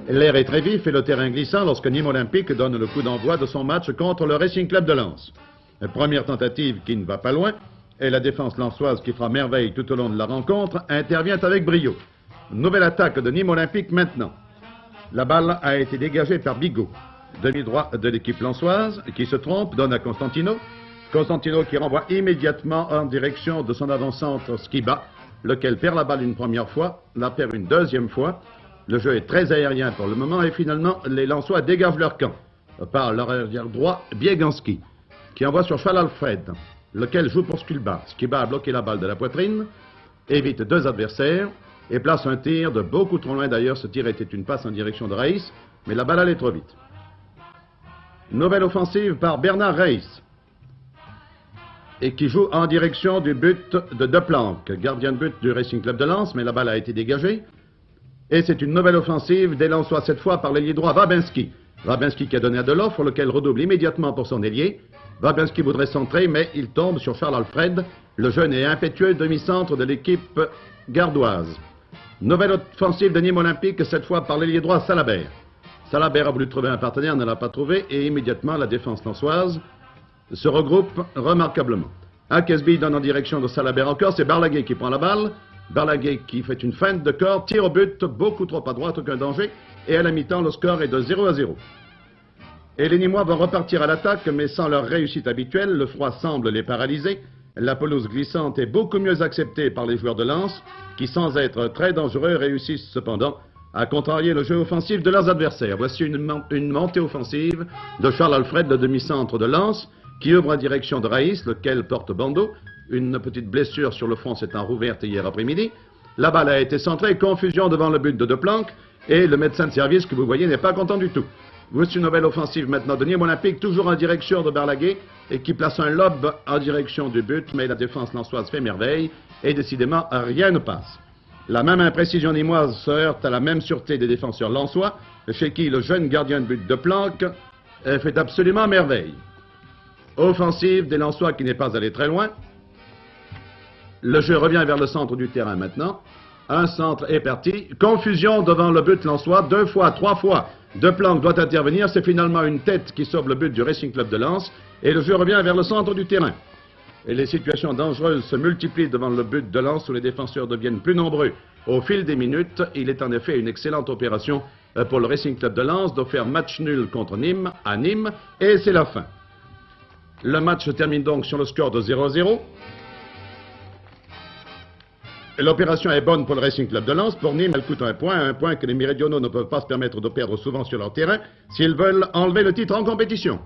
L'air est très vif et le terrain glissant lorsque Nîmes Olympique donne le coup d'envoi de son match contre le Racing Club de Lens. Première tentative qui ne va pas loin, et la défense lensoise qui fera merveille tout au long de la rencontre intervient avec brio. Nouvelle attaque de Nîmes Olympique maintenant. La balle a été dégagée par Bigot, demi-droit de l'équipe lensoise, qui se trompe, donne à Constantino. Constantino qui renvoie immédiatement en direction de son avant-centre Skiba, lequel perd la balle une première fois, la perd une deuxième fois. Le jeu est très aérien pour le moment et finalement les Lensois dégagent leur camp par leur arrière droit Bieganski, qui envoie sur Charles Alfred, lequel joue pour Skiba. Skiba a bloqué la balle de la poitrine, évite deux adversaires et place un tir de beaucoup trop loin. D'ailleurs, ce tir était une passe en direction de Reis, mais la balle allait trop vite. Nouvelle offensive par Bernard Reis, et qui joue en direction du but de Deplanck, gardien de but du Racing Club de Lens, mais la balle a été dégagée. Et c'est une nouvelle offensive des Lensois, cette fois par l'ailier droit Wabinski. Wabinski qui a donné à Deloffre, lequel redouble immédiatement pour son ailier. Wabinski voudrait centrer, mais il tombe sur Charles Alfred, le jeune et impétueux demi-centre de l'équipe gardoise. Nouvelle offensive de Nîmes Olympique, cette fois par l'ailier droit Salabert. Salabert a voulu trouver un partenaire, ne l'a pas trouvé, et immédiatement la défense lensoise se regroupe remarquablement. Akesby donne en direction de Salabert encore, c'est Barlaguet qui prend la balle. Barlaguet qui fait une feinte de corps, tire au but, beaucoup trop à droite, aucun danger, et à la mi-temps, le score est de 0-0. Et les Nîmois vont repartir à l'attaque, mais sans leur réussite habituelle, le froid semble les paralyser. La pelouse glissante est beaucoup mieux acceptée par les joueurs de Lens, qui sans être très dangereux réussissent cependant à contrarier le jeu offensif de leurs adversaires. Voici une montée offensive de Charles Alfred, le demi-centre de Lens, qui ouvre en direction de Raïs, lequel porte bandeau. Une petite blessure sur le front s'est enrouverte hier après-midi. La balle a été centrée, confusion devant le but de Deplanck, et le médecin de service que vous voyez n'est pas content du tout. Voici une nouvelle offensive maintenant de Nîmes Olympique, toujours en direction de Barlaguet, et qui place un lob en direction du but, mais la défense lensoise fait merveille, et décidément rien ne passe. La même imprécision nîmoise se heurte à la même sûreté des défenseurs lensois, chez qui le jeune gardien de but Deplanck fait absolument merveille. Offensive des Lensois qui n'est pas allé très loin. Le jeu revient vers le centre du terrain maintenant. Un centre est parti. Confusion devant le but lensois. 2 fois, 3 fois. Deplanck doit intervenir. C'est finalement une tête qui sauve le but du Racing Club de Lens. Et le jeu revient vers le centre du terrain. Et les situations dangereuses se multiplient devant le but de Lens où les défenseurs deviennent plus nombreux. Au fil des minutes, il est en effet une excellente opération pour le Racing Club de Lens de faire match nul contre Nîmes à Nîmes. Et c'est la fin. Le match se termine donc sur le score de 0-0. L'opération est bonne pour le Racing Club de Lens. Pour Nîmes, elle coûte un point que les Méridionaux ne peuvent pas se permettre de perdre souvent sur leur terrain s'ils veulent enlever le titre en compétition.